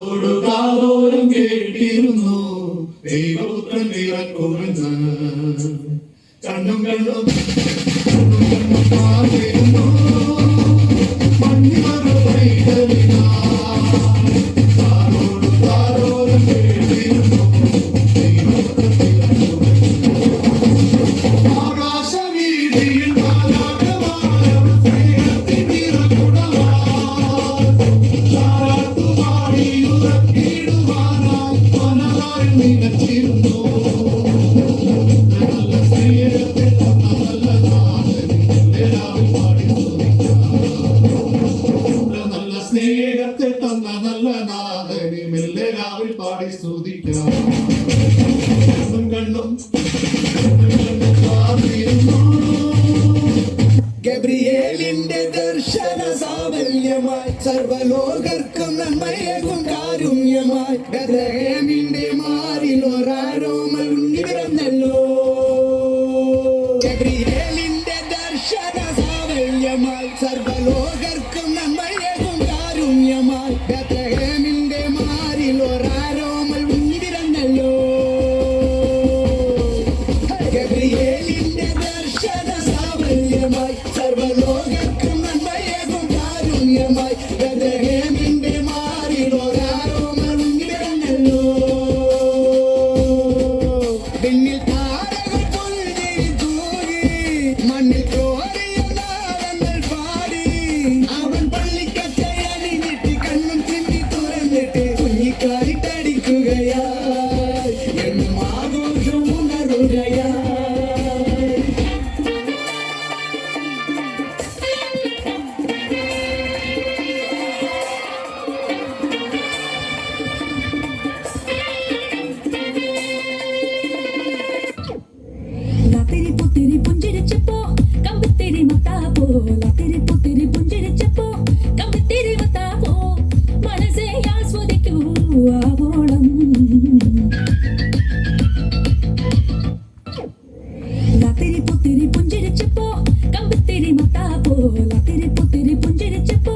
കാതോരം കേട്ടിരുന്നു ദൈവപുത്രൻ ഇറക്കുമെന്ന് കണ്ണും കണ്ണും പാർത്തിരുന്നു മണ്ണിമറ പൈതലിനാ കാതോരം കേട്ടിരുന്നു ദൈവപുത്രൻ ഇറക്കുമെന്ന് ആകാശവീതിയിൽ സ്നേഹത്തെ തന്ന നല്ല നാഥനെ മെല്ലെ രാവിൽ പാടി സ്തുതിക്കാം. കണ്ണും ഗബ്രിയേലിന്റെ ദർശന സാവല്യമായി സർവലോകർക്കും നന്മയേകും കാരുണ്യമായി ബെത്ലഹേമിന്റെ മാറിൽ ഒരാരോമൽ ഉണ്ണിപിറന്നല്ലോ. ഗബ്രിയേലിന്റെ ദർശന സാവല്യമായി സർവലോകർക്കും നന്മയേകും കാരുണ്യമായി ബെത്ലഹേമിന്റെ മാറിൽ ഒരാരോമൽ ഉണ്ണിപിറന്നല്ലോ. ഗബ്രിയേലിന്റെ ദർശന സാവല്യമായി സർവലോകർക്കും നന്മയേകും കാരുണ്യമായി ബെത്ലഹേമിന്റെ മാറിൽ ഒരാരോമൽ ഉണ്ണിപിറന്നല്ലോ. വിണ്ണിൽ താരകൾ പൊഴുതി തൂകി മണ്ണിൽ കോരിയ നാളങ്ങൾ പാടി അവൻ പള്ളിക്കറ്റയണിഞ്ഞിട്ട് കണ്ണും ചിമ്മി തുറന്നിട്ട് കുഞ്ഞിക്കാരിട്ടടിക്കുകയായി എന്നും ആഘോഷം ഉണരുകയായി. ലാത്തിരി പുത്തിരി പുഞ്ചിരിച്ചപ്പോ കമ്പിത്തിരി മത്താപ്പോ ലാത്തിരി പുത്തിരി പുഞ്ചിരിച്ചപ്പോ കമ്പിത്തിരി മത്താപ്പോ മനസ്സെ ആസ്വദിക്കൂ ആവോളം. ലാത്തിരി പുത്തിരി പുഞ്ചിരിച്ചപ്പോ കമ്പിത്തിരി മത്താപ്പോ ലാത്തിരി പുത്തിരി പുഞ്ചിരിച്ചപ്പോ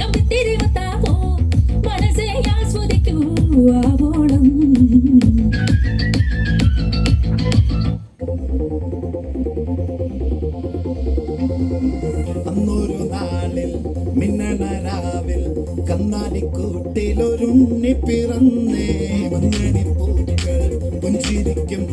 കമ്പിത്തിരി മത്താപ്പോ മനസ്സെ ആസ്വദിക്കൂ ആവോളം. അന്നൊരു നാളിൽ മിന്നണരാവിൽ കന്നാലിക്കൂട്ടിലൊരുണ്ണി പിറന്നേ. മഞ്ഞണിപ്പൂക്കൾ പുഞ്ചിരിക്കും